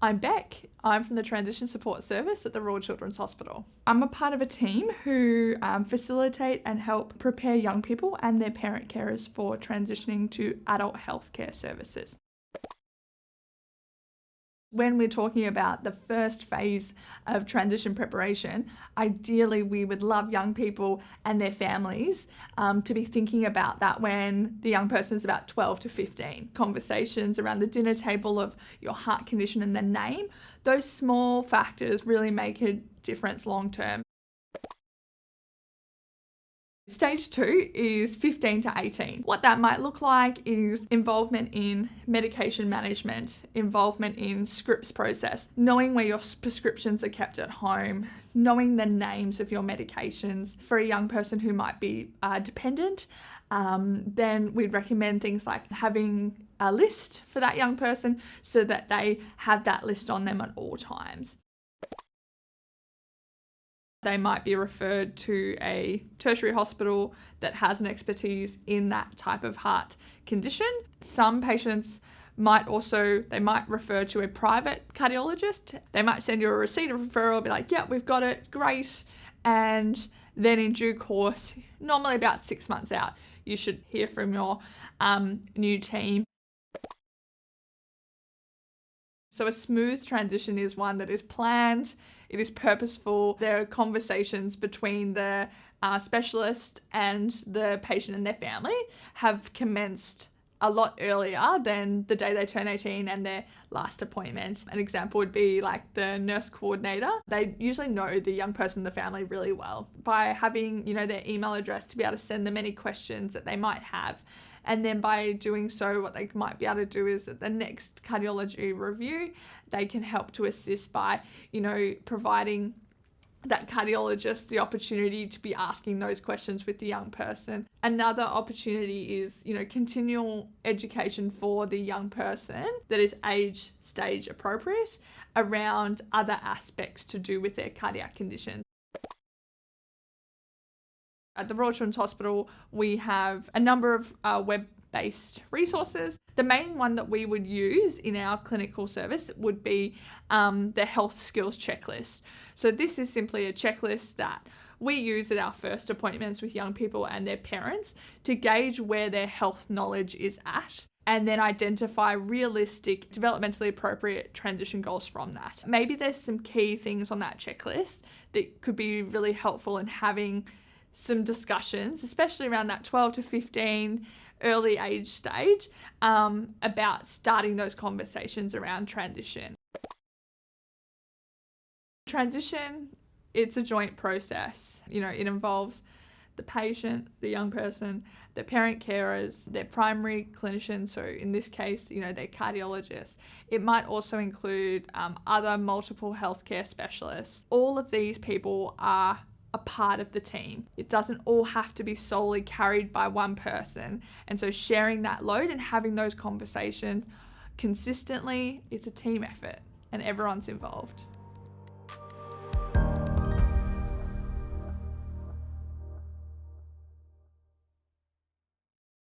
I'm Beck. I'm from the Transition Support Service at the Royal Children's Hospital. I'm a part of a team who facilitate and help prepare young people and their parent carers for transitioning to adult healthcare services. When we're talking about the first phase of transition preparation, ideally we would love young people and their families to be thinking about that when the young person is about 12 to 15. Conversations around the dinner table of your heart condition and the name, those small factors really make a difference long term. Stage 2 is 15 to 18. What that might look like is involvement in medication management, involvement in scripts process, knowing where your prescriptions are kept at home, knowing the names of your medications. For a young person who might be dependent, then we'd recommend things like having a list for that young person so that they have that list on them at all times. They might be referred to a tertiary hospital that has an expertise in that type of heart condition. Some patients might refer to a private cardiologist. They might send you a receipt of referral, be like, yeah, we've got it, great. And then in due course, normally about 6 months out, you should hear from your new team. So a smooth transition is one that is planned, it is purposeful. There are conversations between the specialist and the patient and their family have commenced a lot earlier than the day they turn 18 and their last appointment. An example would be like the nurse coordinator. They usually know the young person in the family really well by having, their email address to be able to send them any questions that they might have. And then by doing so, what they might be able to do is at the next cardiology review, they can help to assist by, providing that cardiologist the opportunity to be asking those questions with the young person. Another opportunity is, continual education for the young person that is age stage appropriate around other aspects to do with their cardiac condition. At the Royal Children's Hospital, we have a number of web-based resources. The main one that we would use in our clinical service would be the health skills checklist. So this is simply a checklist that we use at our first appointments with young people and their parents to gauge where their health knowledge is at, and then identify realistic, developmentally appropriate transition goals from that. Maybe there's some key things on that checklist that could be really helpful in having some discussions, especially around that 12 to 15 early age stage, about starting those conversations around transition. Transition, it's a joint process. It involves the patient, the young person, the parent carers, their primary clinicians, so in this case, their cardiologists. It might also include other multiple healthcare specialists. All of these people are a part of the team. It doesn't all have to be solely carried by one person. And so sharing that load and having those conversations consistently, it's a team effort and everyone's involved.